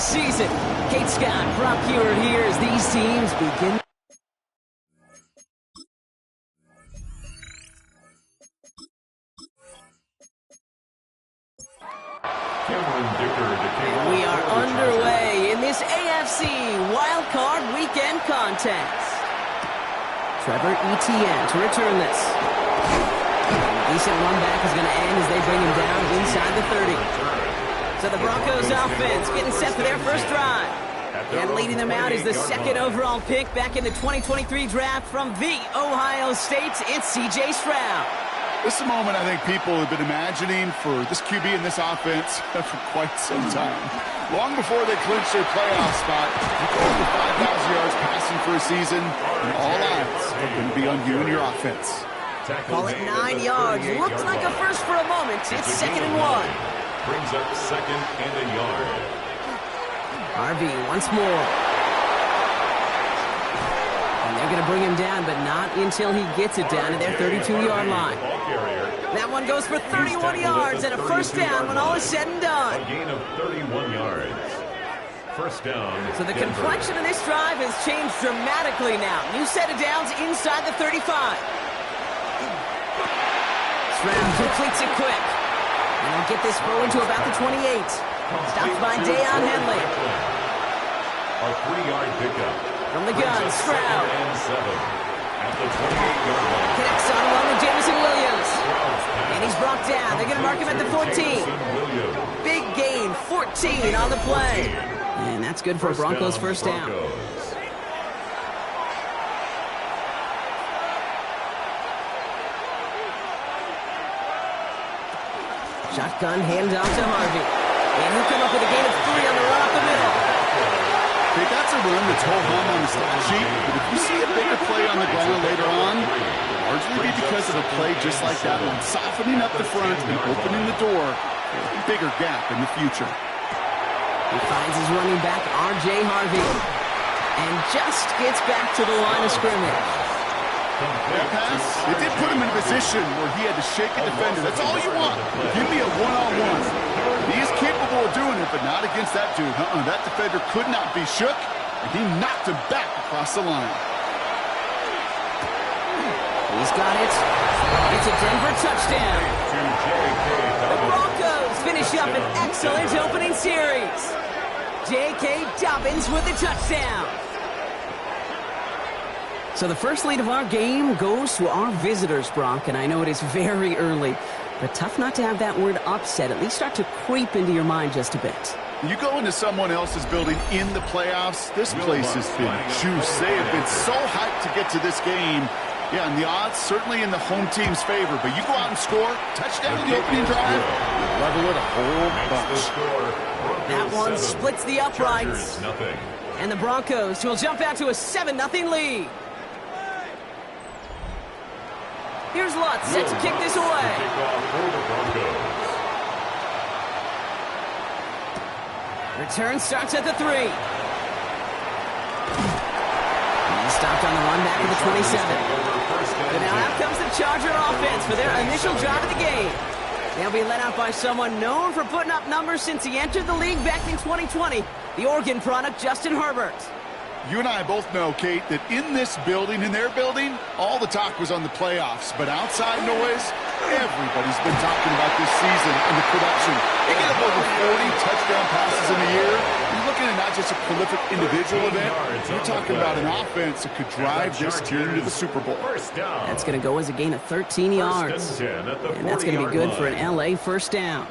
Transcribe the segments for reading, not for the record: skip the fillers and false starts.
postseason. Kate Scott, Brock Hewer here as these teams begin. And we are underway in this AFC Wildcard Weekend contest. Trevor Etienne to return this. Decent run back is going to end as they bring him down inside the 30. So the Broncos offense getting set for their first drive. And leading them out is the second overall pick back in the 2023 draft from the Ohio State. It's C.J. Stroud. This is a moment I think people have been imagining for this QB and this offense for quite some time. Long before they clinched their playoff spot, you go over 5,000 yards passing for a season, and all eyes are going to be on you and your offense. Call it 9 yards. Looked like a first for a moment. It's 2nd and 1. Brings up 2nd and a yard. RV once more. And they're going to bring him down, but not until he gets it down to their 32-yard line. That one goes for 31 yards and a first down when all is said and done. A gain of 31 yards. First down. So the complexion of this drive has changed dramatically now. New set of downs inside the 35. Stroud completes it quick. And they'll get this forward to about the 28. Stopped by Deion Henley. A 3-yard pickup. From the gun, Stroud. And 7 at the 28-yard line. Connects on along with Jameson Williams. And he's brought down. They're going to mark him at the 14. Big gain, 14 on the play. And that's good for Broncos first down. Shotgun handoff to Harvey. And he'll come up with a gain of 3 on the run up the middle. Okay, that's a run that's whole home on the stat sheet, but if you see a bigger play on the ground later on, it'll largely be because of a play just like that one, softening up the front and opening the door for a bigger gap in the future. He finds his running back, R.J. Harvey, and just gets back to the line of scrimmage. That pass, it did put him in a position where he had to shake a defender. That's all you want. Give me a one-on-one. He is capable of doing it, but not against that dude. That defender could not be shook, and he knocked him back across the line. He's got it. It's a Denver touchdown. The Broncos finish up an excellent opening series. J.K. Dobbins with the touchdown. So the first lead of our game goes to our visitors, Brock, and I know it is very early, but tough not to have that word upset at least start to creep into your mind just a bit. You go into someone else's building in the playoffs, this place has been juice. They have been so hyped to get to this game. Yeah, and the odds certainly in the home team's favor, but you go out and score, touchdown in the opening drive, you level it a whole bunch. That one splits the uprights, and the Broncos will jump out to a 7-0 lead. Here's Lutz set to kick this away. Return starts at the 3. He's stopped on the run back at the 27. But now out comes the Charger offense for their initial drive of the game. They'll be led out by someone known for putting up numbers since he entered the league back in 2020, the Oregon product, Justin Herbert. You and I both know, Kate, that in this building, in their building, all the talk was on the playoffs. But outside noise, everybody's been talking about this season and the production. They get up over 40 touchdown passes in a year. You're looking at not just a prolific individual event. You're talking about an offense that could drive this team to the Super Bowl. That's going to go as a gain of 13 yards. And that's going to be good for an L.A. first down.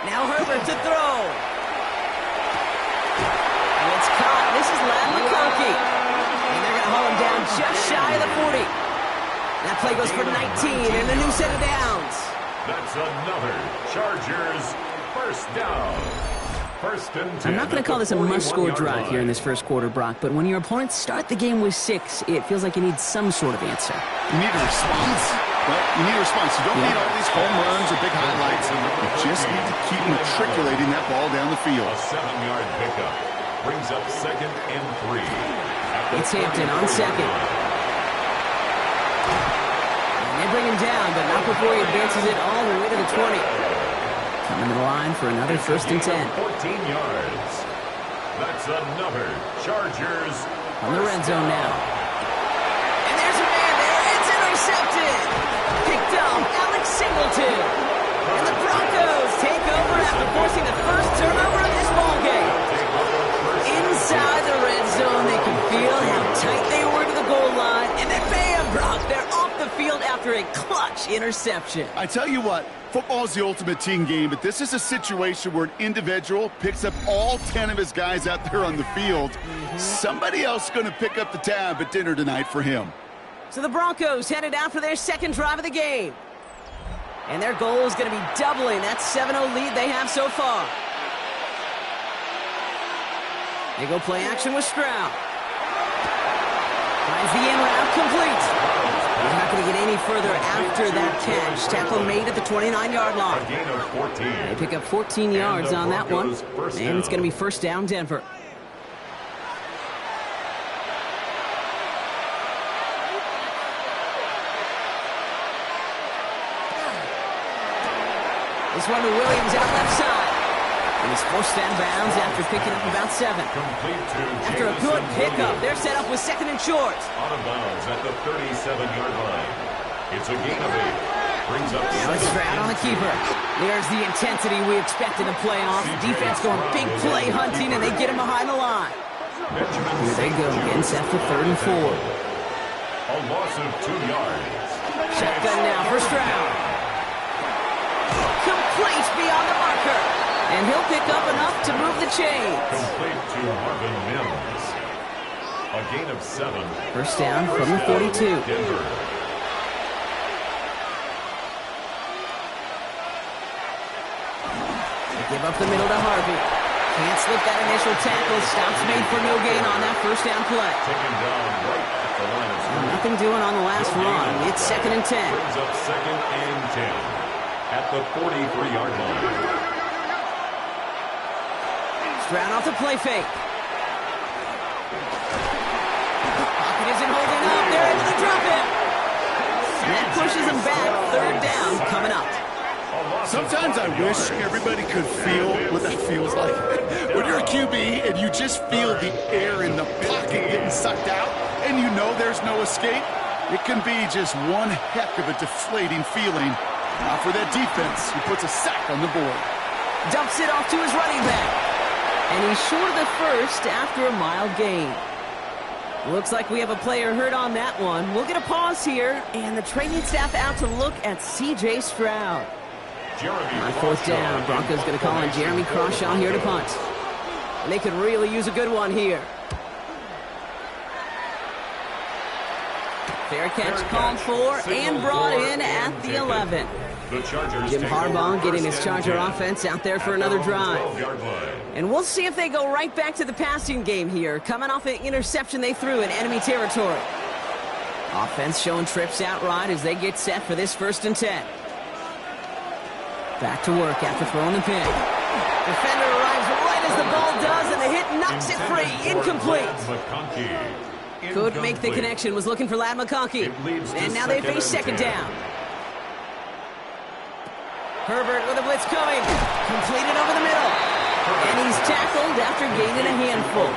Now Herbert to throw. It's caught. This is Ladd McConkey. And they're going to haul him down just shy of the 40. That play goes for 19 and a new set of downs. That's another Chargers first down. First and 10. I'm not going to call this a must-score drive here in this first quarter, Brock, but when your opponents start the game with 6, it feels like you need some sort of answer. You need a response. Well, you need a response. You don't need all these home runs or big highlights. You just need to keep matriculating that ball down the field. A 7-yard pickup. Brings up 2nd and 3. It's Hampton on 2nd. And they bring him down, but not before he advances it all the way to the 20. Coming to the line for another first and 10. 14 yards. That's another Chargers. On the red zone now. And there's a man there. It's intercepted. Picked up Alex Singleton. And the Broncos take over after forcing the first turnover of this ballgame. Inside the red zone, they can feel how tight they were to the goal line. And then bam, Brock, they're off the field after a clutch interception. I tell you what, football is the ultimate team game, but this is a situation where an individual picks up all 10 of his guys out there on the field. Somebody else is going to pick up the tab at dinner tonight for him. So the Broncos headed out for their second drive of the game. And their goal is going to be doubling that 7-0 lead they have so far. They go play action with Stroud. Finds the in route complete. He's not going to get any further after that catch. Tackle made at the 29-yard line. A gain of 14. They pick up 14 yards on that one. And it's going to be first down, Denver. This one to Williams out left side. And he's forced out of bounds after picking up about 7. After a good pickup, they're set up with second and short. Out of bounds at the 37-yard line. It's a gain of 8. Brings up Now it's Stroud on the keeper. There's the intensity we expect in a playoff. Defense going big play hunting, and they get him behind the line. Here they go again, set for 3rd and 4. A loss of 2 yards. Shotgun now for Stroud. Complete beyond the marker. And he'll pick up enough to move the chains. Complete to Marvin Mims. A gain of 7. First down from the 42. Denver. They give up the middle to Harvey. Can't slip that initial tackle. Stops made for no gain on that first down play. Taken down right at the line of scrimmage. Nothing doing on the last run. It's 2nd and 10. Brings up 2nd and 10 at the 43-yard line. Stroud off the play fake. Pocket isn't holding up. They're into the drop in. And that pushes them back. 3rd down coming up. Sometimes I wish everybody could feel what that feels like. When you're a QB and you just feel the air in the pocket getting sucked out and you know there's no escape, it can be just one heck of a deflating feeling. For that defense, he puts a sack on the board. Dumps it off to his running back. And he's short of the first after a mild gain. Looks like we have a player hurt on that one. We'll get a pause here, and the training staff out to look at C.J. Stroud. On 4th down, Broncos going to call on Jeremy Crawshaw here to punt. And they could really use a good one here. Fair catch called for and brought in at the 11. Jim Harbaugh getting his Charger offense out there for another drive. And we'll see if they go right back to the passing game here, coming off an interception they threw in enemy territory. Offense showing trips outright as they get set for this 1st and 10. Back to work after throwing the pick. Defender arrives right as the ball does, and the hit knocks it free. Incomplete. Could make the connection, was looking for Ladd McConkey. And now they face 2nd down. Herbert with a blitz coming. Completed over the middle. And he's tackled after gaining a handful.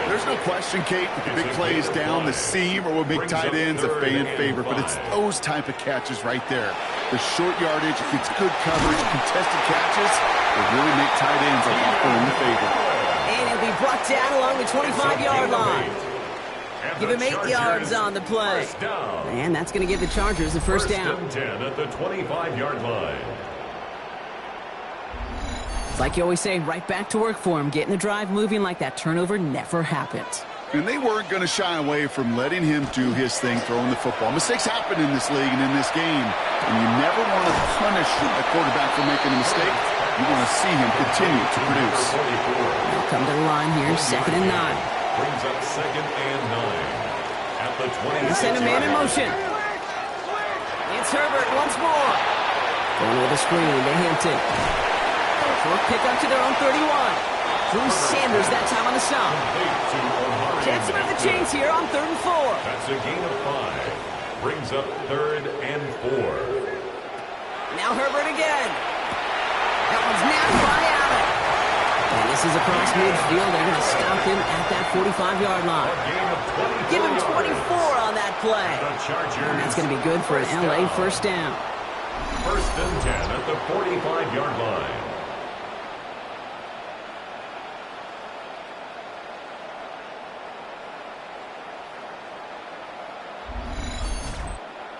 There's no question, Kate, that the big plays down the seam or what make tight ends a fan favorite, but it's those type of catches right there. The short yardage, it's good coverage, contested catches, will really make tight ends a lot more in favor. And he'll be brought down along the 25-yard line. Give him 8 yards on the play. And that's going to give the Chargers the first down. 10 at the 25-yard line. It's like you always say, right back to work for him. Getting the drive moving like that turnover never happened. And they weren't going to shy away from letting him do his thing, throwing the football. Mistakes happen in this league and in this game. And you never want to punish a quarterback for making a mistake. You want to see him continue to produce. They'll come to the line here, 2nd and 9. Brings up 2nd and 9 at the 20. They send a man in motion. It's Herbert once more. Going with a screen to Hampton. Short pick up to their own 31. Drew Sanders that time on the stop. Chance to move the chains here on 3rd and 4. That's a gain of 5. Brings up 3rd and 4. Now Herbert again. bounces across midfield. They're going to stop him at that 45-yard line. Give him 24 on that play. And that's going to be good for an LA first down. First and 10 at the 45-yard line.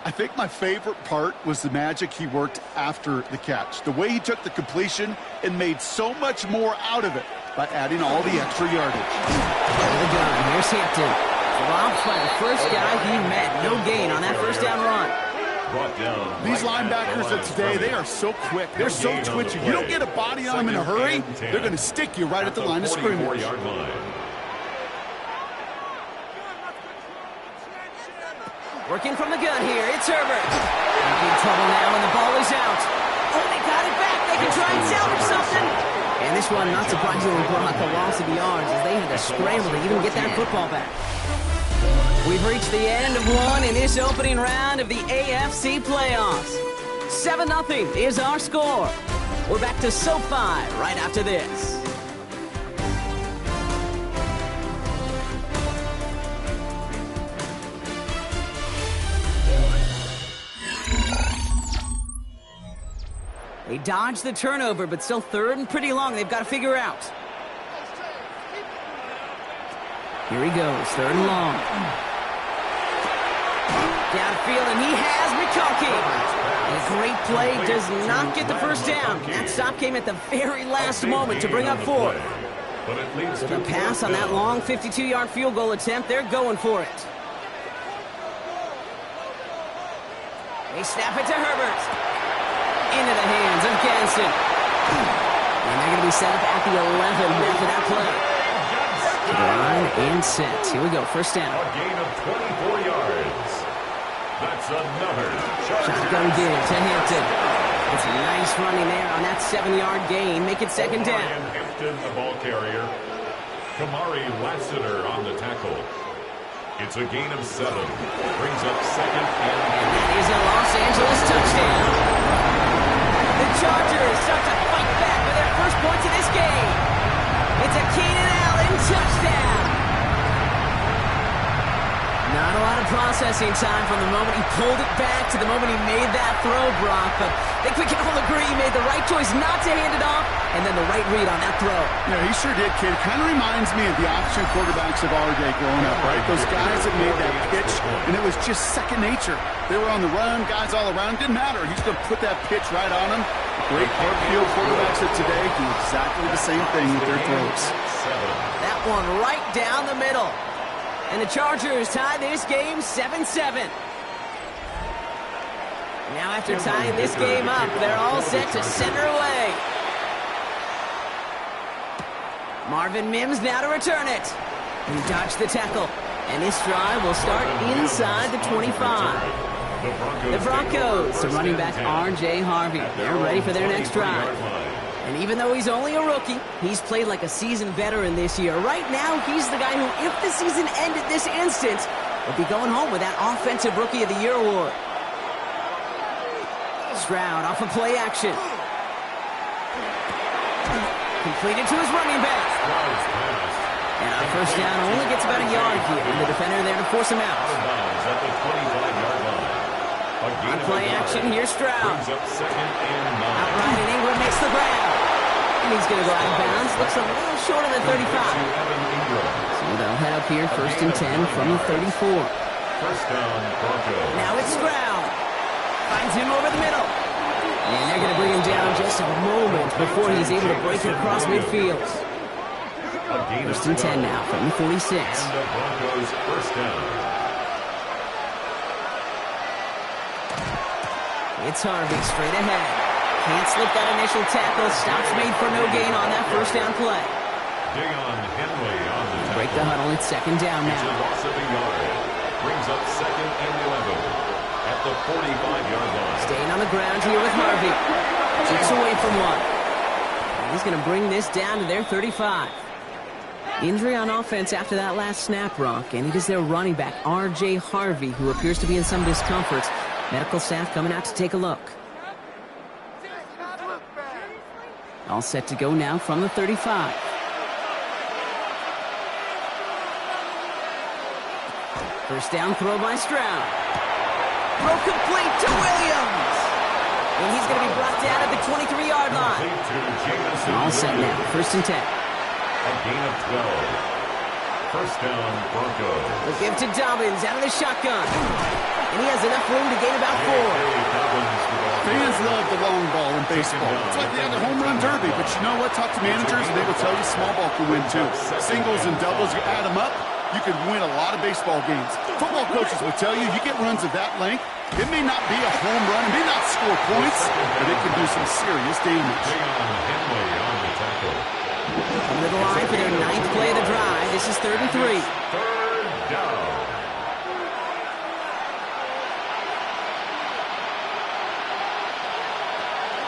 I think my favorite part was the magic he worked after the catch. The way he took the completion and made so much more out of it by adding all the extra yardage. Over the gun. Here's Hampton. Dropped by the first guy he met. No gain on that first down run. These linebackers of today, they are so quick. They're so twitchy. You don't get a body on them in a hurry, they're going to stick you right at the line of scrimmage. Working from the gun here, it's Herbert. In trouble now, and the ball is out. Oh, they got it back. They can try and salvage something. And this one, not surprisingly, brought the loss of yards as they had to scramble to even get that football back. We've reached the end of one in this opening round of the AFC playoffs. 7-0 is our score. We're back to SoFi right after this. They dodged the turnover, but still third and pretty long. They've got to figure out. Here he goes, third and long. Downfield, and he has McConkey. A great play, does not get the first down. That stop came at the very last moment to bring up fourth. So the pass on that long 52-yard field goal attempt, they're going for it. They snap it to Herbert. Into the hands of Ganson. And they're going to be set up at the 11 after that play. Line and set. Here we go, first down. A gain of 24 yards. That's another shotgun give to Hampton. It's a nice running there on that 7-yard gain. Make it second down. Hampton, the ball carrier. Kamari Lassiter on the tackle. It's a gain of 7. Brings up second and that is a Los Angeles touchdown. The Chargers start to fight back with their first points in this game. It's a Keenan Allen touchdown. Not a lot of processing time from the moment he pulled it back to the moment he made that throw, Brock. But I think we can all agree he made the right choice not to hand it off, and then the right read on that throw. Yeah, he sure did, kid. Kind of reminds me of the option quarterbacks of our day growing up, right? Those guys that made that pitch, and it was just second nature. They were on the run, guys all around. Didn't matter. He's going to put that pitch right on them. Great hard-field quarterbacks of today do exactly the same thing with their throws. That one right down the middle. And the Chargers tie this game 7-7. Now after tying this game up, they're all set to center away. Marvin Mims now to return it. He dodged the tackle. And this drive will start inside the 25. The Broncos, the running back R.J. Harvey. They're ready for their next drive. And even though he's only a rookie, he's played like a seasoned veteran this year. Right now, he's the guy who, if the season ended this instant, would be going home with that Offensive Rookie of the Year award. Stroud off of play action. Completed to his running back. And on first down, only gets about a yard here. And the defender there to force him out. On play action, here's Stroud. Outright, and Ingram makes the grab. And he's going to go out of bounds. Looks a little short of the 35. So they'll head up here, first and 10 from the 34. First down, Broncos. Now it's Stroud. Finds him over the middle. And they're going to bring him down just a moment before he's able to break it across midfield. First and 10 now from the 46. And the Broncos first down. It's Harvey straight ahead. Can't slip that initial tackle. Stops made for no gain on that first down play. Dion Henley on the tackle. Break the huddle. It's second down now. It's a loss of a yard. Brings up second and 11 at the 45-yard line. Staying on the ground here with Harvey. 6 away from one. And he's going to bring this down to their 35. Injury on offense after that last snap, Rock, and it is their running back, R.J. Harvey, who appears to be in some discomfort. Medical staff coming out to take a look. All set to go now from the 35. First down throw by Stroud. Throw complete to Williams. And he's going to be brought down at the 23-yard line. All set now. First and 10. A gain of 12. First down, Broncos. The give to Dobbins out of the shotgun. And he has enough room to gain about 4. Fans love the long ball in baseball. It's like they have the home run derby, but you know what? Talk to managers and they will tell you small ball can win too. Singles and doubles, you add them up, you can win a lot of baseball games. Football coaches will tell you, you get runs of that length, it may not be a home run, it may not score points, but it can do some serious damage. Under the line for their 9th play of the drive. This is 3rd and 3. Third down.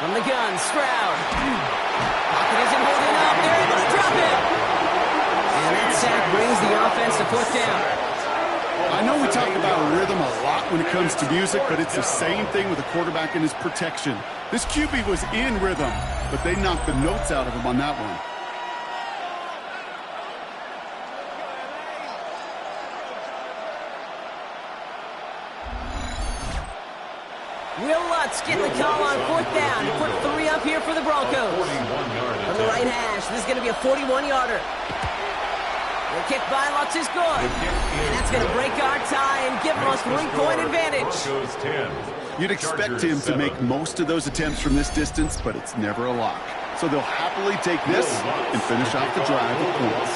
From the gun, Stroud. Pocket isn't holding up. They're able to drop it. And that sack brings the offense to 4th down. I know we talk about rhythm a lot when it comes to music, but it's the same thing with a quarterback and his protection. This QB was in rhythm, but they knocked the notes out of him on that one. Will Lutz getting the call on 4th down. To put 3 up here for the Broncos. From the right hash, this is going to be a 41-yarder. The kick by Lutz is good. And that's going to break our tie and give them a 3-point advantage. You'd expect him to make most of those attempts from this distance, but it's never a lock. So they'll happily take this and finish off the drive with points.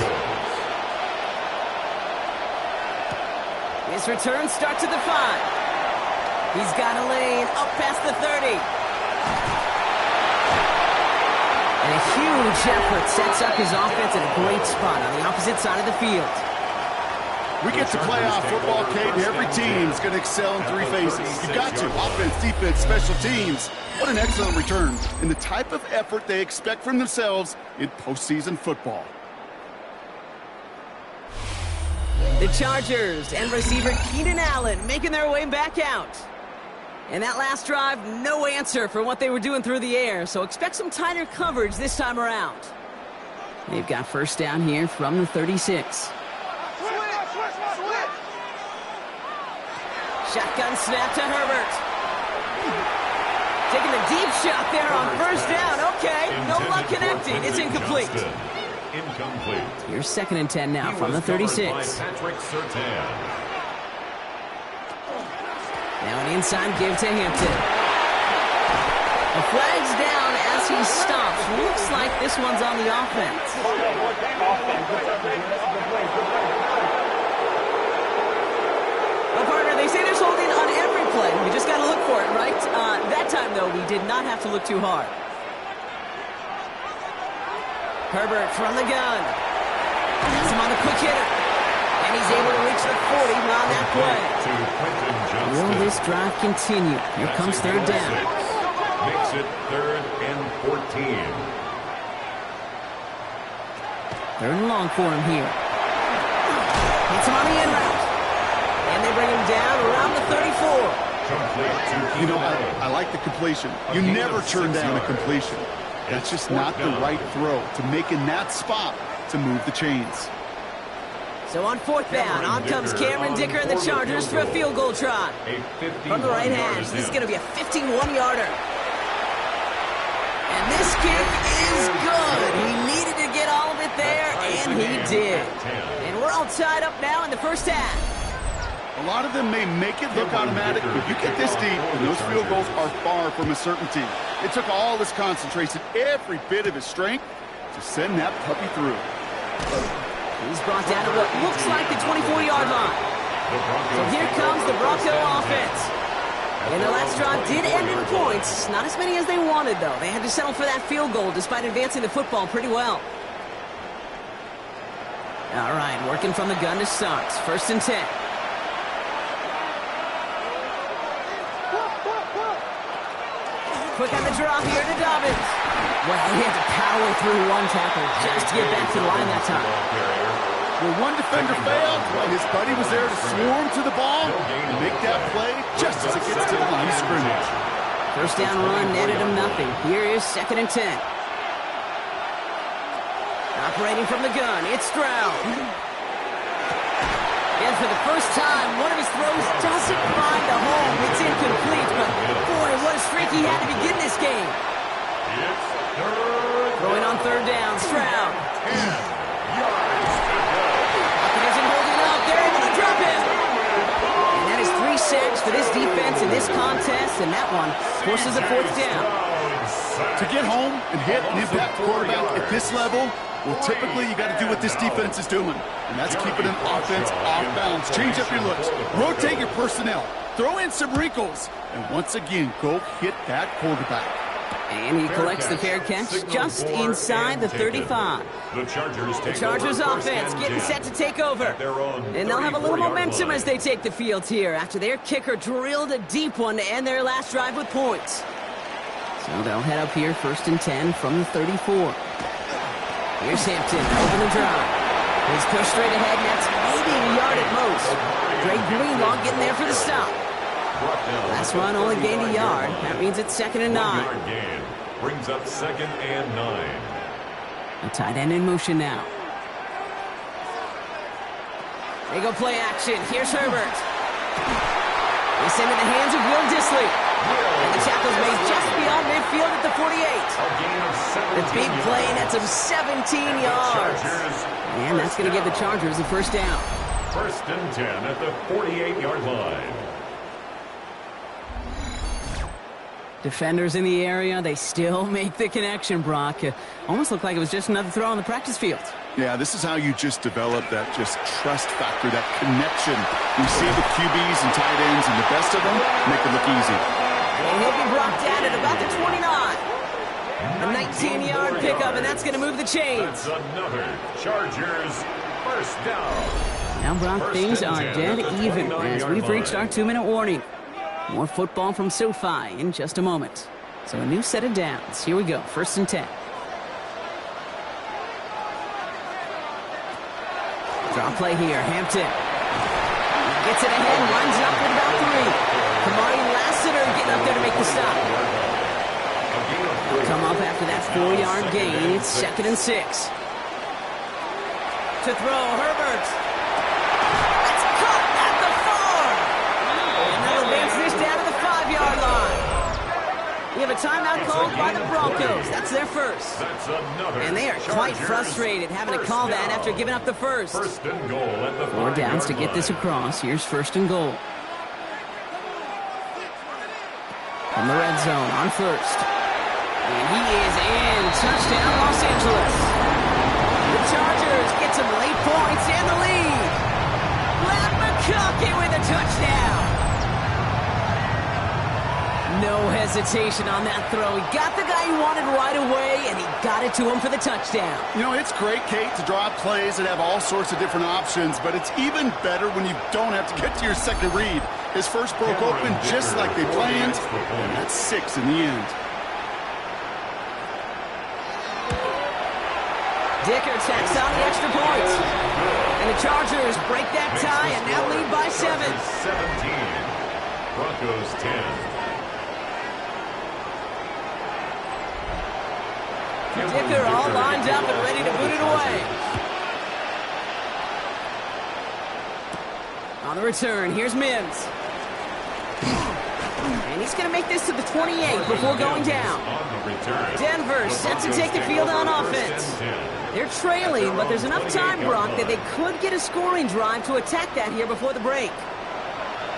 His return starts at the 5. He's got a lane up past the 30. And a huge effort sets up his offense in a great spot on the opposite side of the field. We get to playoff football, Kate, and every team is going to excel in 3 phases. You've got to. Offense, defense, special teams. What an excellent return. And the type of effort they expect from themselves in postseason football. The Chargers and receiver Keenan Allen making their way back out. And that last drive, no answer for what they were doing through the air, so expect some tighter coverage this time around. They've got first down here from the 36. Shotgun snap to Herbert. Taking a deep shot there on first down. Okay, no luck connecting. It's incomplete. Here's 2nd and 10 now from the 36. Now an inside give to Hampton. The flag's down as he stops. Looks like this one's on the offense. Well, partner, they say there's holding on every play. We just got to look for it, right? That time, though, we did not have to look too hard. Herbert from the gun. Has him on the quick hitter. And he's able to reach the 40 on that play. Will this drive continue? Here comes 3rd down. Makes it 3rd and 14. 3rd and long for him here. Hits him on the in route. And they bring him down around the 34. You know, I like the completion. You never turn down a completion. That's just not the right throw to make in that spot to move the chains. So on 4th down, on comes Cameron Dicker and the Chargers for a field goal try. From the right hash, this is going to be a 51-yarder. And this kick is good. He needed to get all of it there, and he did. And we're all tied up now in the first half. A lot of them may make it look automatic, but you get this deep, and those field goals are far from a certainty. It took all his concentration, every bit of his strength, to send that puppy through. He's brought down to what looks like the 24-yard line. So here comes the Bronco offense. And the last drive did end in points. Not as many as they wanted, though. They had to settle for that field goal despite advancing the football pretty well. All right, working from the gun to start. 1st and 10. Quick on the draw here to Dobbins. Well, he had to power through one tackle just to get back to the line that time. Well, one defender failed, and his buddy was there to swarm to the ball and make that play just as it gets to the line of scrimmage. First down run netted him nothing. Here is 2nd and 10. Operating from the gun, it's Stroud. And for the first time, one of his throws doesn't find a home. It's incomplete, but boy, what a streak he had to begin this game. It's third. Throwing on third down, Stroud. 10 yards to go. Pocket isn't holding up. They're able to drop him. And that is 3 sacks for this defense in this contest, and that one forces a fourth down. To get home and hit an impact quarterback at this level, well, typically you got to do what this defense is doing, and that's keeping an offense off balance. Change up your looks, rotate your personnel, throw in some wrinkles, and once again, go hit that quarterback. And he collects the fair catch just inside the 35. The Chargers offense getting set to take over. And they'll have a little momentum as they take the field here after their kicker drilled a deep one to end their last drive with points. So they'll head up here, 1st and 10 from the 34. Here's Hampton, open the drive. He's pushed straight ahead, and that's maybe a yard at most. Dre Greenlaw getting there for the stop. Last run only gained a yard. That means it's 2nd and 9. Gain brings up 2nd and 9. A tight end in motion now. They go play action. Here's Herbert. They send in the hands of Will Dissly. And the tackle's made just beyond midfield at the 48. The big play, that's of 17 yards. And that's going to give the Chargers the first down. 1st and 10 at the 48-yard line. Defenders in the area, they still make the connection, Brock. Almost looked like it was just another throw on the practice field. Yeah, this is how you just develop that just trust factor, that connection. You see the QBs and tight ends, and the best of them make it look easy. And he'll be brought down at about the 29. A 19-yard pickup, and that's going to move the chains. That's another Chargers first down. Now, Brock, things are dead even as we've reached our 2-minute warning. More football from SoFi in just a moment. So a new set of downs. Here we go, 1st and 10. Draw play here, Hampton. Gets it ahead, runs up with about 3. Kamari Lassiter getting up there to make the stop. Come up after that 4-yard gain. It's 2nd and 6. To throw, Herbert. That's caught at the 4. And they'll advance this down to the 5-yard line. We have a timeout called by the Broncos. That's their first. That's another. And they are quite frustrated having to call that after giving up the first. 1st and goal at the 4 downs to 5-yard get this line. across. Here's 1st and goal. From the red zone on 1st. And he is in. Touchdown, Los Angeles. The Chargers get some late points and the lead. Matt McConkey with a touchdown. No hesitation on that throw. He got the guy he wanted right away, and he got it to him for the touchdown. You know, it's great, Kate, to draw up plays that have all sorts of different options, but it's even better when you don't have to get to your second read. His first broke open just like they planned, and that's 6 in the end. Dicker tacks on the extra point. And the Chargers break that tie and now lead by 7. 17. Broncos 10. Dicker all lined up and ready to boot it away. On the return, here's Mims. And he's going to make this to the 28 before going down. Denver set to take the field on offense. They're trailing, but there's enough time, Brock, that they could get a scoring drive to attack that here before the break.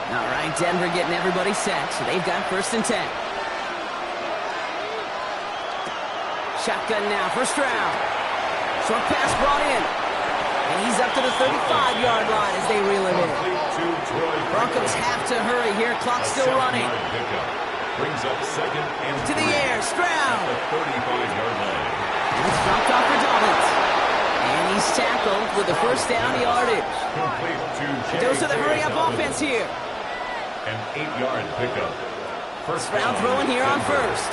All right, Denver getting everybody set, so they've got 1st and 10. Shotgun now for Stroud. Short pass brought in. And he's up to the 35-yard line as they reel it in. Broncos have to hurry here. Clock's still running. Brings up 2nd and to the air. Stroud. The 35-yard line. That's dropped off for Dobbins. And he's tackled with the first down yardage. Complete to Those are the hurry-up offense here. An 8-yard pickup. Stroud throwing here on 1st.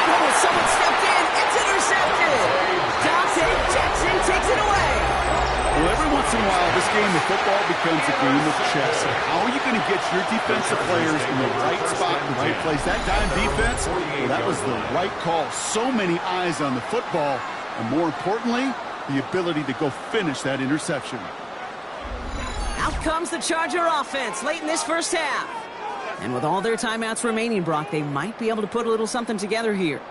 Oh, someone stepped in. It's intercepted. Dante Jackson takes it away. Well, every once in a while, this game of football becomes a game of chess. How are you going to get your defensive players in the right spot, in the right place? That time defense, well, that was the right call. So many eyes on the football, and more importantly, the ability to go finish that interception. comes the Charger offense late in this first half. And with all their timeouts remaining, Brock, they might be able to put a little something together here.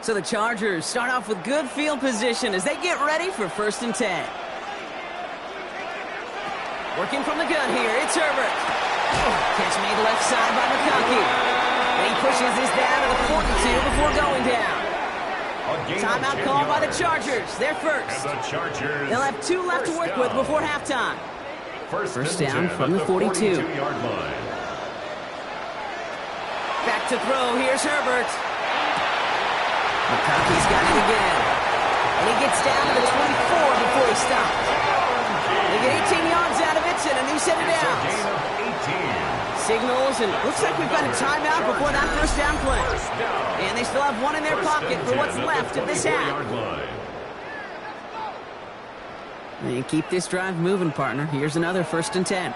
So the Chargers start off with good field position as they get ready for 1st and 10. Working from the gun here, it's Herbert. Catch made left side by McConkey. He pushes this down to the 42 before going down. Timeout called by the Chargers. They're first. And the Chargers. They'll have 2 left to work with before halftime. First down from the 42-yard line. Back to throw. Here's Herbert. McConkey's got it again. And he gets down to the 24 before he stops. They get 18 yards out of it and a new set of downs. Signals, and looks like we've got a timeout before that first down play. And they still have one in their pocket for what's left of this half. And keep this drive moving, partner. Here's another 1st and 10.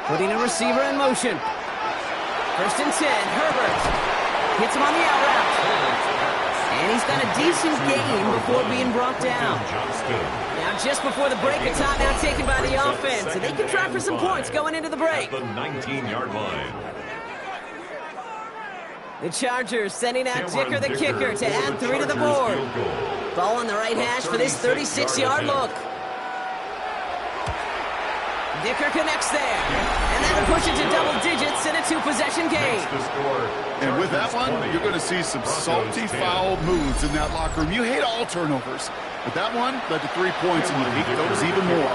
Putting a receiver in motion. 1st and 10, Herbert. Hits him on the out route. And he's got a decent gain before being brought down. Now, just before the break, a timeout taken by the offense. And they can try for some points going into the break. The 19-yard line. The Chargers sending out Dicker the kicker to add 3 to the board. Ball on the right hash for this 36-yard look. Dicker connects there. And that'll push it to double digits in a 2-possession game. And with that one, you're going to see some salty foul moves in that locker room. You hate all turnovers. But that one led to 3 points, and you hate those even more.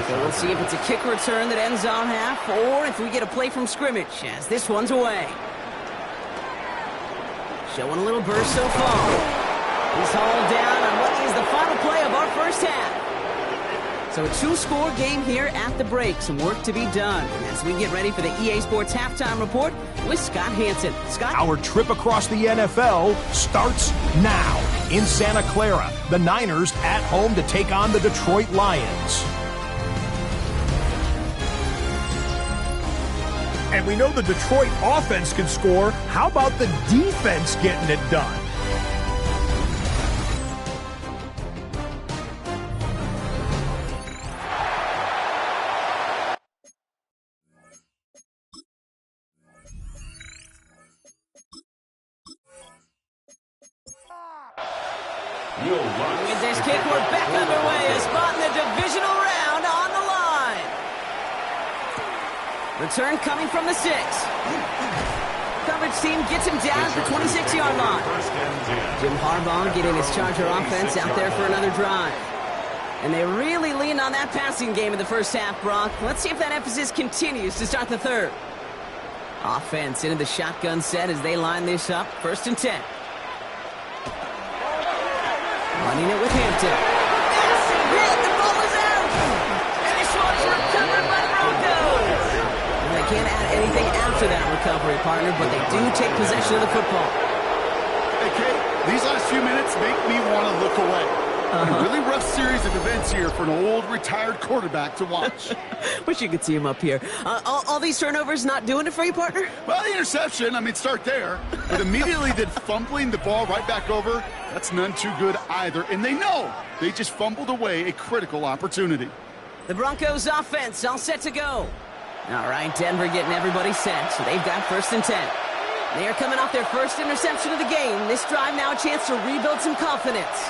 So we'll see if it's a kick return that ends on half, or if we get a play from scrimmage, as this one's away. Showing a little burst so far. He's hauled down on what is the final play of our first half. So a 2-score game here at the break. Some work to be done as we get ready for the EA Sports Halftime Report with Scott Hansen. Scott? Our trip across the NFL starts now. In Santa Clara, the Niners at home to take on the Detroit Lions. And we know the Detroit offense can score. How about the defense getting it done? With this kick, we're back underway. A spot in the divisional round on the line. Return coming from the 6. Coverage team gets him down at the 26-yard line. Jim Harbaugh getting his Charger offense out there for another drive. And they really leaned on that passing game in the first half, Brock. Let's see if that emphasis continues to start the third. Offense into the shotgun set as they line this up. 1st and 10. Running it with Hampton. The ball is out! And this one's recovered by the Broncos! And they can't add anything after that recovery, partner, but they do take possession of the football. Hey, Kate, these last few minutes make me want to look away. A really rough series of events here for an old retired quarterback to watch. Wish you could see him up here. All these turnovers not doing it for you, partner? Well, the interception, start there. But immediately then fumbling the ball right back over, that's none too good either. And they know they just fumbled away a critical opportunity. The Broncos offense all set to go. All right, Denver getting everybody set, so they've got 1st and 10. They are coming off their first interception of the game. This drive now a chance to rebuild some confidence.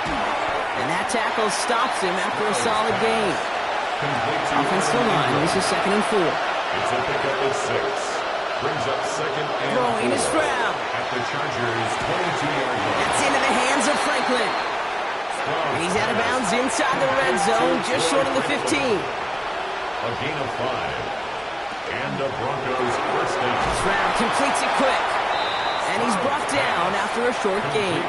And that tackle stops him after a solid gain. Offensive line, this is 2nd and 4. It's a pickup of 6. Brings up 2nd and 4. Throwing is Stroud. At the Chargers' 22-yard line. That's into the hands of Franklin. And he's out of bounds inside the red zone, just short of the 15. A gain of 5. And the Broncos' first down. Stroud completes it quick. And he's brought down after a short gain.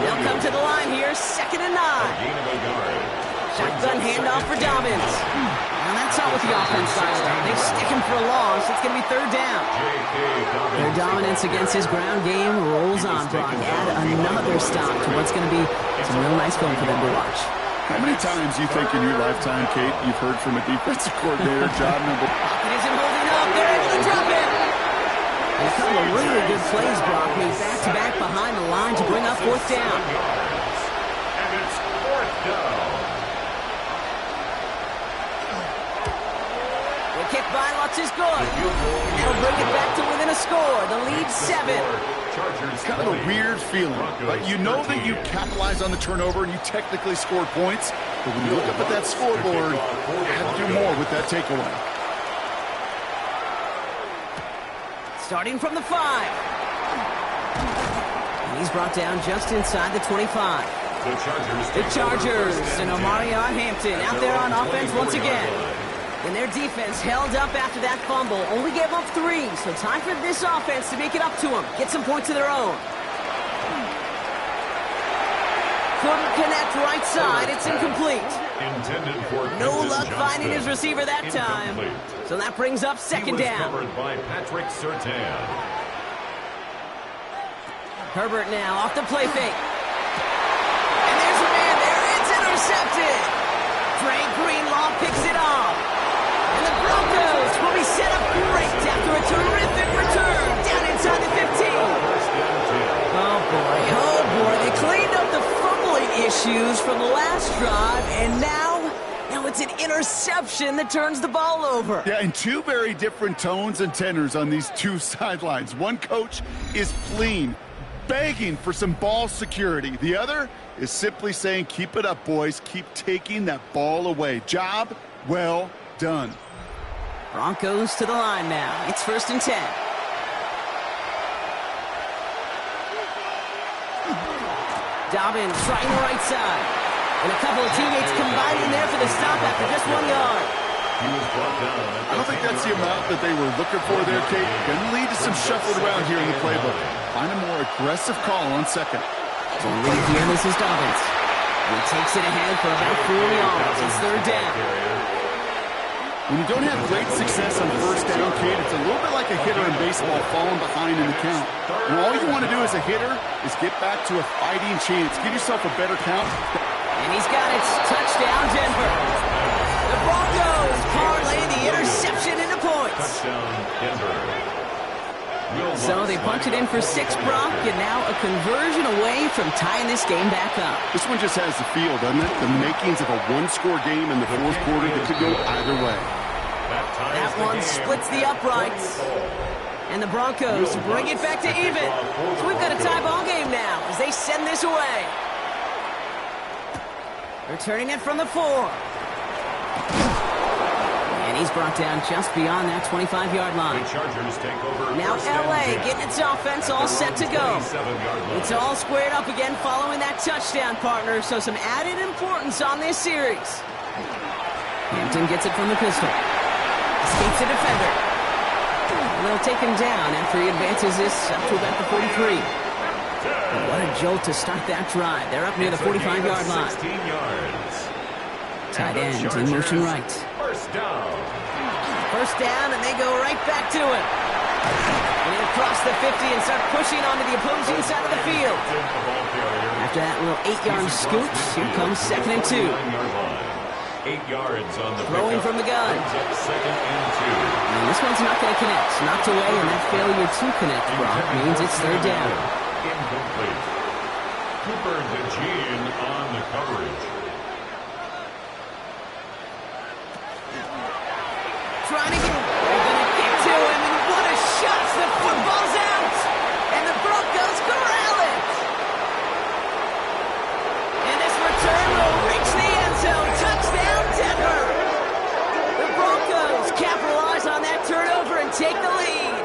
They'll come to the line here, 2nd and 9. Shotgun handoff for Dobbins. Now that's not what the offense does. They stick him for a loss. It's going to be 3rd down. Their dominance against his ground game rolls on, Brock. Add another stop to what's going to be some real nice film for them to watch. How many times you think in your lifetime, Kate, you've heard from a defensive coordinator, job number... It isn't holding up. They're able to drop it. And a couple of really good plays, Brock, made back-to-back behind the line to bring up 4th down. down. The kick by Lutz is good. And that'll bring it back to within a score. The lead 7. It's kind of a weird feeling, right? You know that you capitalized on the turnover and you technically scored points, but when you look up at that scoreboard, you have to do more with that takeaway. Starting from the 5. And he's brought down just inside the 25. The Chargers and Omari Hampton out there on offense once again. And their defense held up after that fumble. Only gave up 3, so time for this offense to make it up to them. Get some points of their own. Couldn't connect right side. It's incomplete. Intended for No luck Johnston. finding his receiver that time. So that brings up second down. Covered by Patrick Surtain. Herbert now off the play fake. And there's a man there. It's intercepted. Dre Greenlaw picks it off. And the Broncos will be set up great after a terrific return down inside the 15. Oh, boy. They cleaned up the fumbling issues from the last drive, and now it's an interception that turns the ball over. Yeah, and 2 very different tones and tenors on these 2 sidelines. One coach is pleading, begging for some ball security. The other is simply saying, keep it up, boys. Keep taking that ball away. Job well done. Broncos to the line now. It's 1st and 10. Dobbins trying the right side. And a couple of teammates combining there for the stop after just 1 yard. I don't think that's the amount that they were looking for there, Kate. Going to lead to some shuffling around here in the playbook. Find a more aggressive call on second. So lead here, this is Dobbins. He takes it ahead for about 4 yards. It's 3rd down. When you don't have great success on 1st down, Kate, it's a little bit like a hitter in baseball falling behind in the count. And all you want to do as a hitter is get back to a fighting chance. Give yourself a better count. And he's got it. Touchdown, Denver. The Broncos parlay the interception into points. Touchdown, Denver. So they punch it in for 6, Brock, and now a conversion away from tying this game back up. This one just has the feel, doesn't it? The makings of a 1-score game in the 4th quarter that could go either way. That one splits the uprights. And the Broncos bring it back to even. So we've got a tie ball game now as they send this away. Returning it from the 4. And he's brought down just beyond that 25-yard line. The Chargers take over. Now L.A. getting its offense all set to go. It's all squared up again following that touchdown, partner. So some added importance on this series. Hampton gets it from the pistol. Escapes the defender. And they'll take him down after he advances this up to about the 43. And what a jolt to start that drive. They're up near the 45-yard line. 16 yards. Tight end in motion right. First down. First down, and they go right back to it. And they cross the 50 and start pushing onto the opposing side of the field. After that little 8-yard scoop, here comes 2nd and 2. 8 yards on the Throwing from the gun. Second and 2. And this one's not going to connect. Knocked away, and that failure to connect, Brock, means it's 3rd down. Incomplete. Cooper DeJean on the coverage. Trying to get... They're going to get to him, and what a shot! The football's out! And the Broncos corral it! And this return will reach the end zone. Touchdown, Denver! The Broncos capitalize on that turnover and take the lead.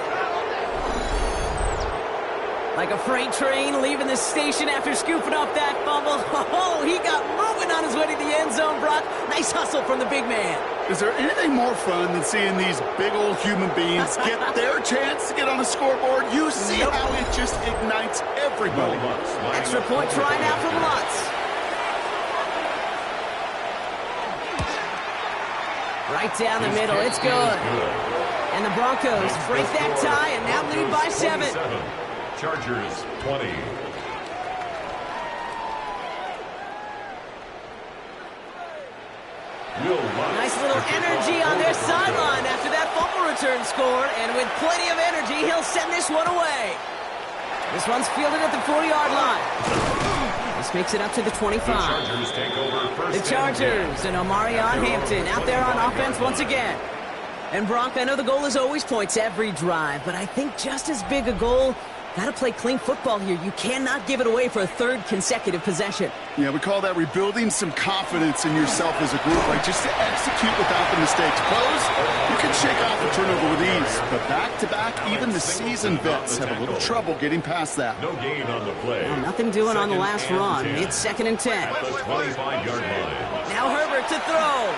Like a freight train leaving the station after scooping up that fumble. Oh, he got moving on his way to the end zone, Brock. Nice hustle from the big man. Is there anything more fun than seeing these big old human beings get their chance to get on a scoreboard? You see how it just ignites everybody. Extra point try now from Lutz. Right down the middle. It's good. And the Broncos break that tie and now lead by 7. Chargers 20. Nice little energy on their sideline after that fumble return score, and with plenty of energy, he'll send this one away. This one's fielded at the 40-yard line. This makes it up to the 25. The Chargers take over first. The Chargers and Omarion Hampton out there on offense once again. And Bronk, I know the goal is always points every drive, but I think just as big a goal, got to play clean football here. You cannot give it away for a third consecutive possession. Yeah, we call that rebuilding some confidence in yourself as a group, like just to execute without the mistakes. Close, you can shake off a turnover with ease, but back-to-back, even the seasoned vets have a little trouble getting past that. No gain on the play. Well, nothing doing on the last run. It's 2nd and 10. At the 25-yard line. Now Herbert to throw.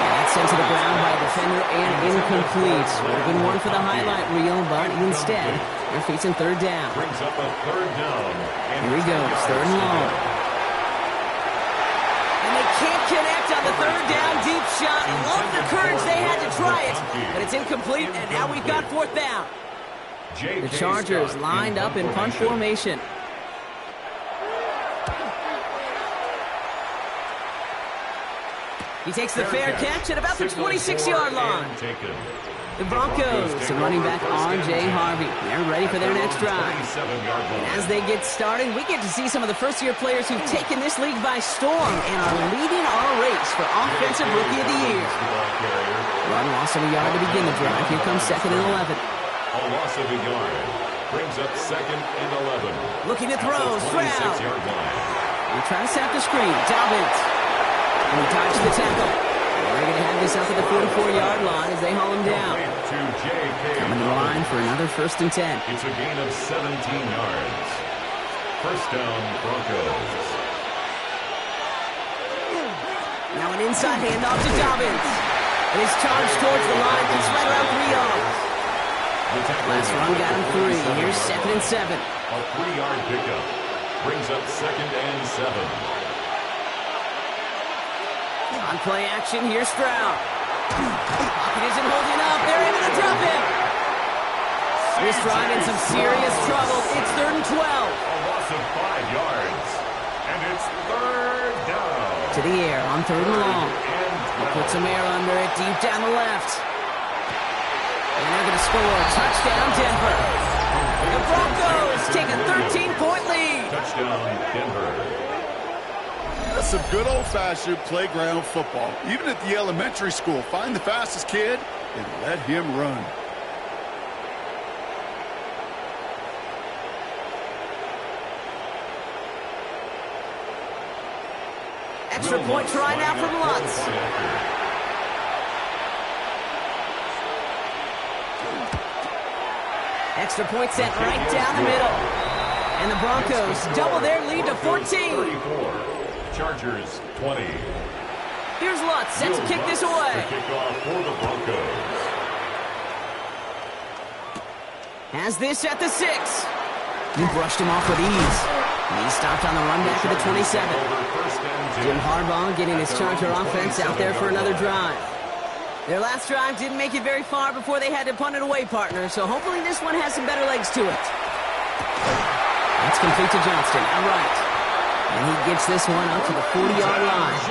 And that's sent to the ground by a defender and incomplete. Would have been one for the highlight reel, but instead, they're facing 3rd down. Brings up a 3rd down. Here he goes, 3rd and long. And they can't connect on the 3rd down deep shot. Love the courage they had to try it, but it's incomplete, and now we've got 4th down. The Chargers lined up in punt formation. He takes the fair catch at about the 26-yard line. The Broncos and running back R.J. Harvey. They're ready for their next drive. And as they get started, we get to see some of the first-year players who've taken this league by storm and are leading our race for Offensive Rookie of the Year. Run loss of a yard to begin the drive. Here comes 2nd and 11. A loss of a yard. Brings up 2nd and 11. Looking to throw. Stroud. They try to set up the screen. Dobbins. And he dodged the tackle. They're going to have this up at the 44-yard line as they haul him down. Coming to the line for another 1st and 10. It's a gain of 17 yards. 1st down, Broncos. Now an inside handoff to Dobbins. And his charge towards the line. It's right around 3 yards. Last run got him 3. Here's 2nd and 7. A 3-yard pickup. Brings up 2nd and 7. On play action, here's Stroud. Pocket isn't holding up. They're able to drop him. This drive in some serious trouble. It's 3rd and 12. A loss of 5 yards. And it's 3rd down. To the air on 3rd and long. He'll put some air under it deep down the left. And they're going to score. Touchdown, Denver. The Broncos take a 13-point lead. Touchdown, Denver. That's some good old-fashioned playground football. Even at the elementary school, find the fastest kid and let him run. Extra point try now from Lutz. Extra point sent right down the middle. And the Broncos double their lead to 14. 34. Chargers 20. Here's Lutz set to kick this away. The kickoff for the Broncos. Has this at the 6. He brushed him off with ease. And he stopped on the run back of the 27. Jim Harbaugh getting his Charger offense out there for another drive. Their last drive didn't make it very far before they had to punt it away, partner, so hopefully this one has some better legs to it. That's complete to Johnston, outright. And he gets this one up to the 40-yard line.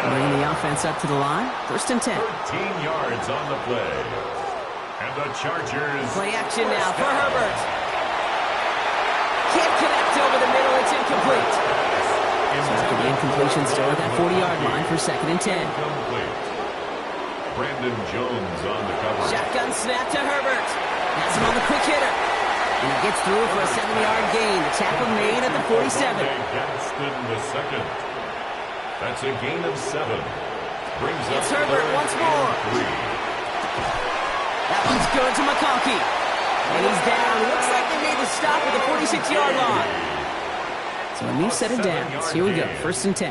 Bringing the offense up to the line, 1st and 10. 13 yards on the play. And the Chargers... Play action now for Herbert. Can't connect over the middle, it's incomplete. So after the incompletion, still at that 40-yard line for 2nd and 10. Incomplete. Brandon Jones on the cover. Shotgun snap to Herbert. That's him on the quick hitter. And he gets through for a 7-yard gain. The tackle made at the 47. Gaston the second. That's a gain of 7. Brings up it's Herbert once more. 3. That one's good to McConkey. And he's down. Looks like they made the stop at the 46-yard line. So a new set of downs. Here we go. 1st and 10.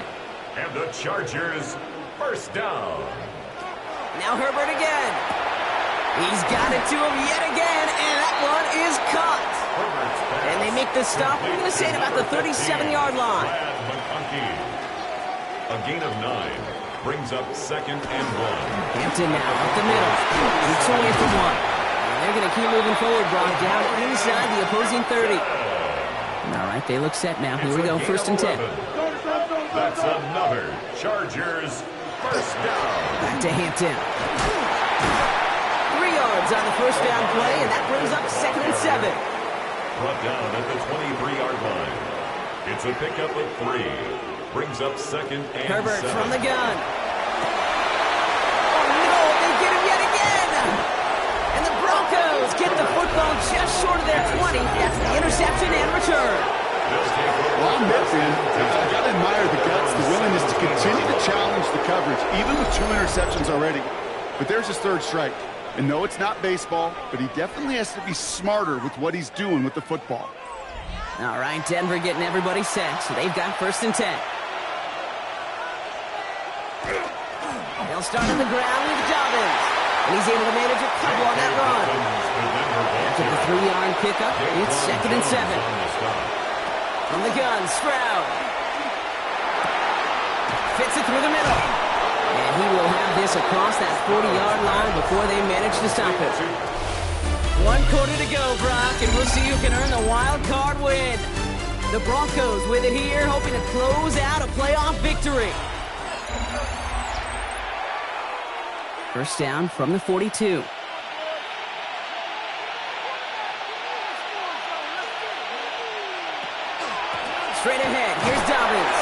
And the Chargers 1st down. Now Herbert again. He's got it to him yet again, and that one is caught. And they make the stop. We're going to say at about the 37-yard line. A gain of 9 brings up 2nd and 1. Hampton now up the middle. It's away from 1. And they're going to keep moving forward, Brock, down inside the opposing 30. All right, they look set now. Here we go, 1st and 10. That's another Chargers 1st down. Back to Hampton. 3 yards on the first down play, and that brings up 2nd and 7. Brought down at the 23-yard line. It's a pickup of 3. Brings up 2nd and Herbert 7. from the gun. Oh, no, they get him yet again. And the Broncos get the football just short of their 20. That's the interception and return. Well, I'm with you. I've got to admire the guts, the willingness to continue to challenge the coverage, even with 2 interceptions already. But there's his 3rd strike. And no, it's not baseball, but he definitely has to be smarter with what he's doing with the football. All right, Denver getting everybody set, so they've got 1st and 10. They'll start on the ground with Dobbins. And he's able to manage a couple on that run. After the 3-yard pickup, it's 2nd and 7. From the gun, Stroud. Fits it through the middle. And he will have this across that 40-yard line before they manage to stop it. 1 quarter to go, Brock, and we'll see who can earn the wild card win. The Broncos with it here, hoping to close out a playoff victory. First down from the 42. Straight ahead, here's Dobbins.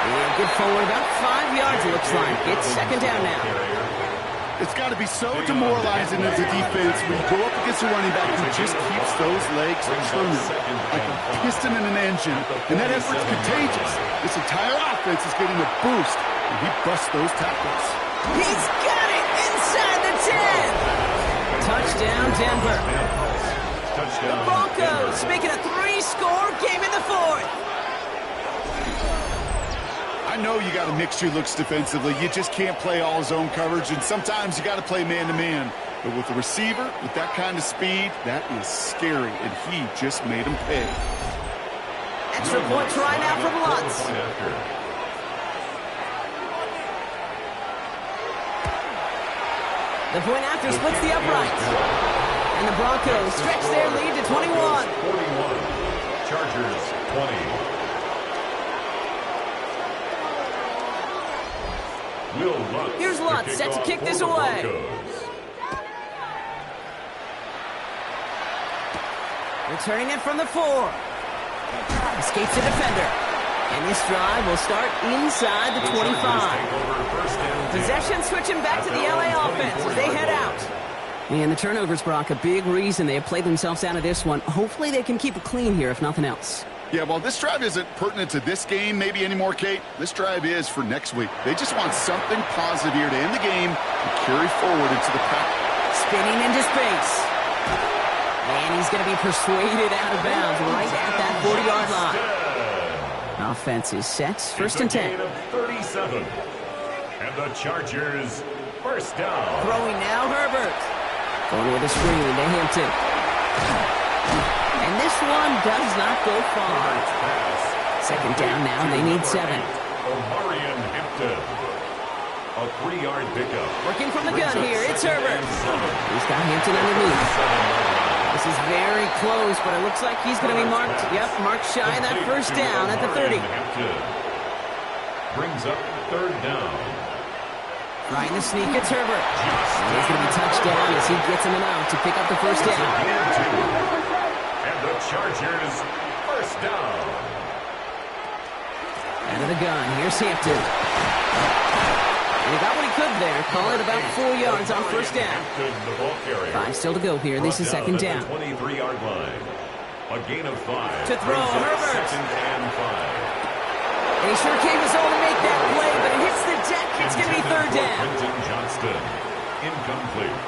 And good forward, about 5 yards, it looks like. It's 2nd down now. It's got to be so demoralizing as a defense when you go up against a running back who just keeps those legs turning like a piston in an engine. And that effort's contagious. This entire offense is getting a boost, and he busts those tackles. He's got it inside the 10. Touchdown, Denver. The Broncos making a 3-score game in the 4th. I know you got to mix your looks defensively. You just can't play all zone coverage, and sometimes you got to play man-to-man. But with the receiver, with that kind of speed, that is scary, and he just made him pay. Extra point try now from Lutz. The point after splits the uprights. And the Broncos stretch their lead to 21. 41. Chargers 20. Here's Lutz set to kick this away. Returning it from the 4. Escapes the defender. And this drive will start inside the 25. Possession switching back to the LA offense as they head out. And the turnovers, Brock, a big reason they have played themselves out of this one. Hopefully they can keep it clean here, if nothing else. Yeah, well, this drive isn't pertinent to this game maybe anymore, Kate. This drive is for next week. They just want something positive here to end the game and carry forward into the practice. Spinning into space. And he's going to be persuaded out of bounds right at that 40-yard line. Offense is set. 1st and 10. 37. And the Chargers, 1st down. Throwing now, Herbert. Going with a screen to Hampton. And this one does not go far. 2nd down now. They need 7. Omarion Hampton. A 3-yard pickup. Working from the gun here. It's Herbert. He's got Hampton underneath. This is very close, but it looks like he's going to be marked. Yep, marked shy of that 1st down at the 30. Brings up 3rd down. Trying to sneak. It's Herbert. And he's going to be touched down as he gets him out to pick up the 1st down. And the Chargers, 1st down. Out of the gun. Here's Hampton. And he got what he could there. Call it about 4 yards on 1st down. 5 still to go here. This is 2nd down. 23-yard line. A gain of 5. To throw, Herbert. 2nd and 5. And he sure came his own to make that play, but it hits the deck. It's going to be 3rd down. Quentin Johnston, incomplete.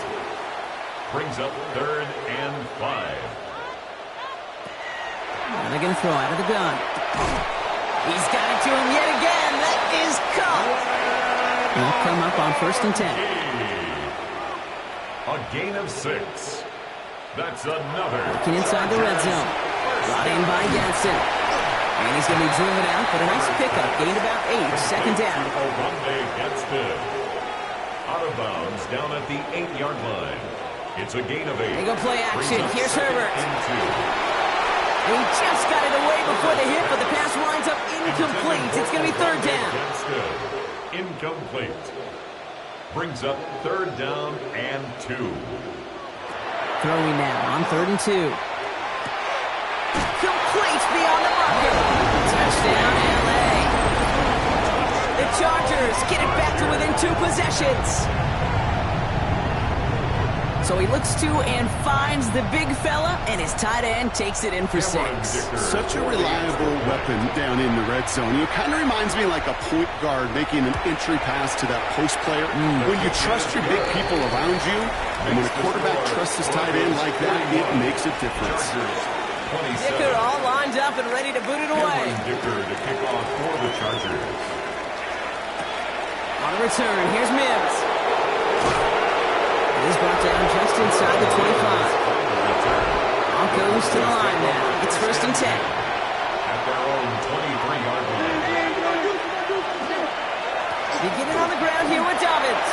Brings up 3rd and 5. And they're going to throw out of the gun. He's got it to him yet again. That is caught. He'll come up on 1st and 10. A gain of 6. That's another. Looking inside the red zone. Brought in by Jensen. And he's going to be driven out, but a nice pickup. Gained about 8. 2nd down. Gets it. Out of bounds down at the 8-yard line. It's a gain of 8. They go play action. Here's Herbert. And he just got it away before the hit, but the pass winds up incomplete. It's going to be 3rd down. Incomplete. Brings up 3rd down and 2. Throwing now on 3rd and 2. Complete beyond the marker. Touchdown, LA. The Chargers get it back to within 2 possessions. So he looks to and finds the big fella, and his tight end takes it in for 6. Such a reliable weapon down in the red zone. It kind of reminds me like a point guard making an entry pass to that post player. When you trust your big people around you, and when a quarterback trusts his tight end like that, it makes a difference. Dicker all lined up and ready to boot it away. Dicker to kick off for the Chargers. On a return, here's Mims. He's brought down just inside the 25. Broncos to the line now. It's 1st and 10. At their own 23-yard line. Beginning on the ground here with Dobbins.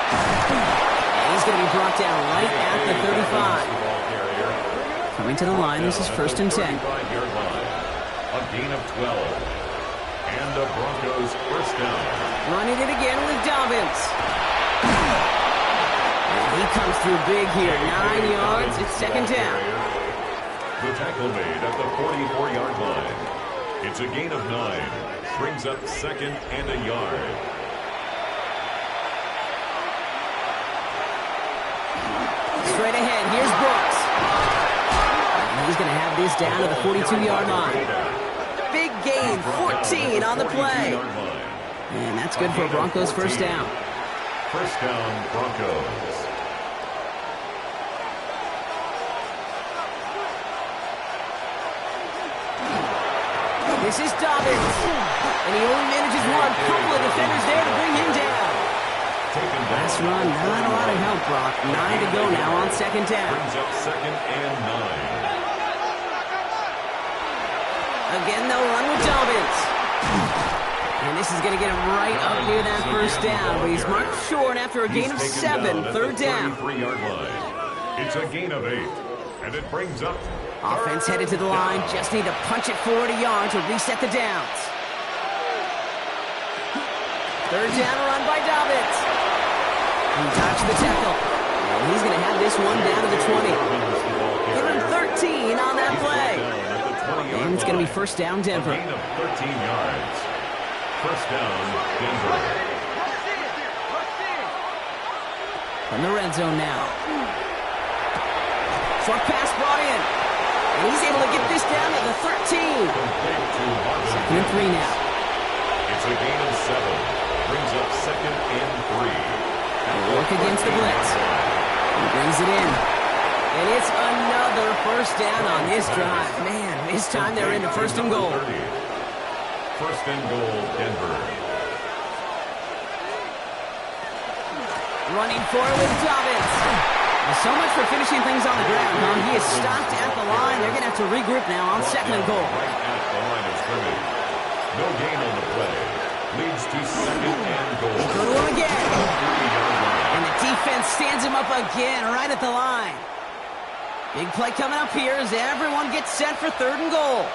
And he's going to be brought down right at the 35. Coming to the line, this is 1st and 10. A gain of 12. And the Broncos first down. Running it again with Dobbins. He comes through big here. 9 yards. It's 2nd down. The tackle made at the 44-yard line. It's a gain of 9. Brings up 2nd and a yard. Straight ahead. Here's Brooks. And he's going to have this down to the 42-yard line. Big gain. 14 on the play. And that's good for Broncos first down. First down, Broncos. This is Dobbins. And he only manages one. Couple of defenders there to bring him down. Last run, not a lot of help, Brock. 9 to go now on 2nd down. Brings up 2nd and 9. Again, they'll run with Dobbins. And this is going to get him right up near that first down. But he's marked short after a gain of 7. 3rd down. 33-yard line. It's a gain of 8. And it brings up Offense headed to the line. Just need to punch it forward a yard to reset the downs. 3rd down, run by Dobbins. He dodged the tackle. And he's going to have this one down to the 20. Give him 13 on that play. And it's going to be first down, Denver. A gain of 13 yards. First down, Denver. From the red zone now. Short pass brought in. And he's able to get this down to the 13. 2nd and 3 now. It's a gain of 7. Brings up 2nd and 3. Work against the blitz. He brings it in. And it's another first down on this drive. Man, this time they're into 1st and goal. 1st and goal, Denver. Running forward with Dobbins. So much for finishing things on the ground, huh? He is stopped at the line. They're going to have to regroup now on 2nd and goal. Right at the line of scrimmage. No gain on the play. Leads to 2nd and goal. Go to him again. And the defense stands him up again right at the line. Big play coming up here as everyone gets set for 3rd and goal.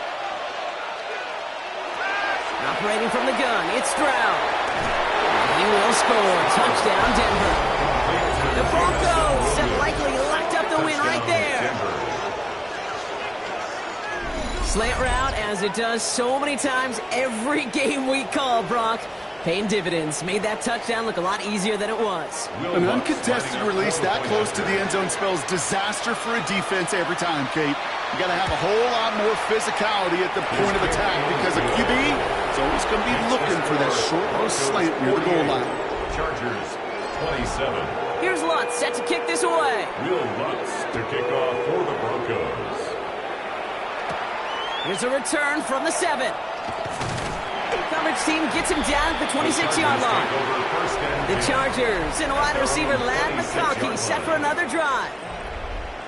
Operating from the gun, it's Stroud. He will score. Touchdown, Denver. The Broncos have likely locked up the win right there. Slant route, as it does so many times every game we call, Brock. Paying dividends. Made that touchdown look a lot easier than it was. An uncontested release that close to the end zone spells disaster for a defense every time, Kate. You got to have a whole lot more physicality at the point of attack because a QB is always going to be looking for that short little slant near the goal line. Chargers 27. Here's Lutz set to kick this away. Will Lutz to kick off for the Broncos. Here's a return from the 7. Coverage team gets him down at the 26-yard line. The Chargers and wide receiver Ladd McConkey set for another drive.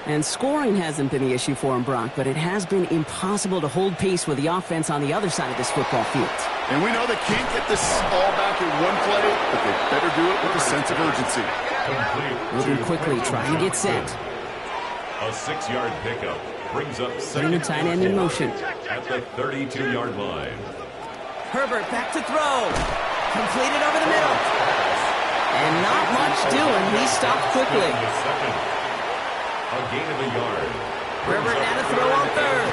And scoring hasn't been the issue for him, Brock, but it has been impossible to hold pace with the offense on the other side of this football field. And we know they can't get this all back in one play, but they better do it with a sense of urgency. Moving quickly, trying to get set. A 6-yard pickup brings up Putting the tight end in motion. At the 32-yard line. Herbert back to throw. Completed over the middle. And not much doing. He stopped quickly. A gain Herbert now to throw on third.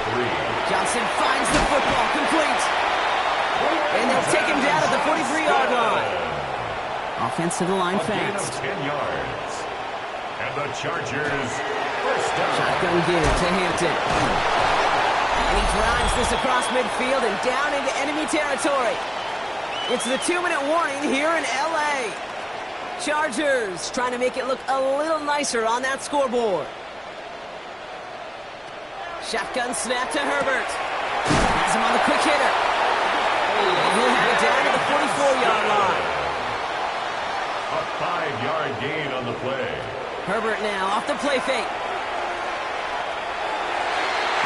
Johnson finds the football, complete. And they'll take him down at the 43-yard line. Offense to the line fast. 10 yards. And the Chargers first down. Shotgun give to Hampton. And he drives this across midfield and down into enemy territory. It's the 2-minute warning here in L.A. Chargers trying to make it look a little nicer on that scoreboard. Shotgun snap to Herbert. Has him on the quick hitter. And he'll have it down to the 44-yard line. A 5-yard gain on the play. Herbert now off the play fake.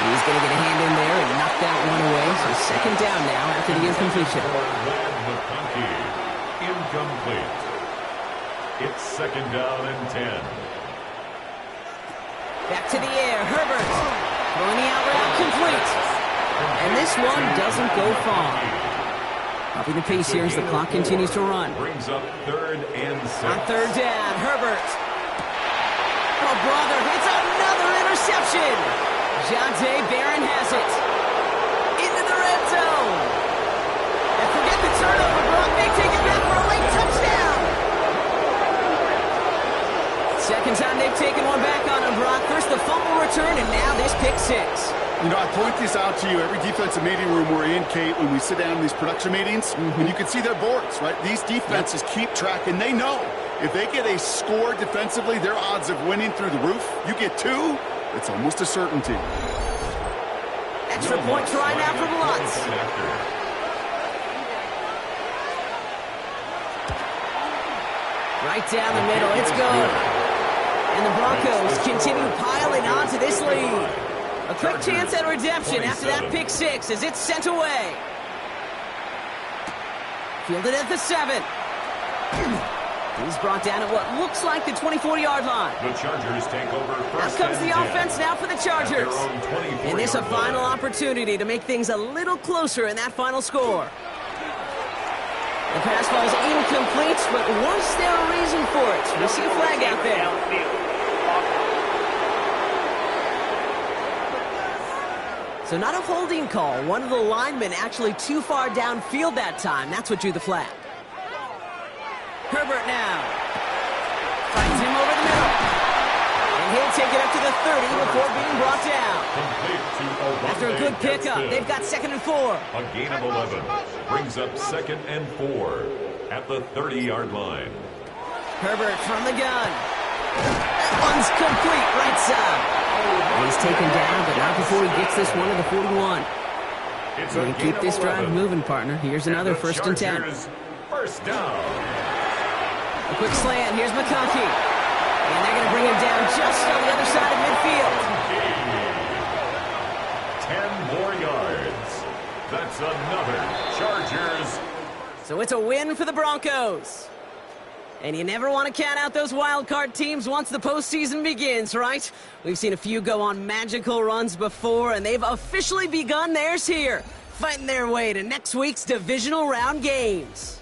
He's going to get a hand in there and knock that one away. So second down now after the incompletion. Incomplete. It's second down and 10. Back to the air, Herbert. Throwing the out route, complete. And this one doesn't go far. Upping the pace here as the clock continues to run. Brings up 3rd and 6. On third down, Herbert. Oh, brother, it's another interception. Jonte Barron has it. Into the red zone. And forget the turnover, Brock may take it back for a late touchdown. Second time they've taken one back on him, Brock. First the fumble return, and now this pick six. You know, I point this out to you every defensive meeting room we're in, Kate, when we sit down in these production meetings, and you can see their boards, right? These defenses keep track, and they know if they get a score defensively, their odds of winning through the roof. You get 2, it's almost a certainty. Extra point try now from Lutz. Right down the middle, it's good. And the Broncos continue piling on to this lead. A quick chance at redemption after that pick six as it's sent away. Fielded at the 7. He's brought down at what looks like the 24-yard line. The Chargers take over first. Out comes the offense now for the Chargers. And this a final line. opportunity to make things a little closer in that final score. The pass ball is incomplete, but was there a reason for it? We see a flag out there. So not a holding call. One of the linemen actually too far downfield that time. That's what drew the flag. Herbert now. Finds him over the middle. And he'll take it up to the 30 before being brought down. After a good pickup, they've got 2nd and 4. A gain of 11 brings up 2nd and 4 at the 30-yard line. Herbert from the gun. That one's complete right side. He's taken down, but not before he gets this one to the 41. It's We're going to keep this drive moving, partner. Here's another 1st and 10. First down. A quick slant. Here's McConkey. And they're going to bring him down just on the other side of midfield. 10 more yards. That's another Chargers. So it's a win for the Broncos. And you never want to count out those wild card teams once the postseason begins, right? We've seen a few go on magical runs before, and they've officially begun theirs here, fighting their way to next week's divisional round games.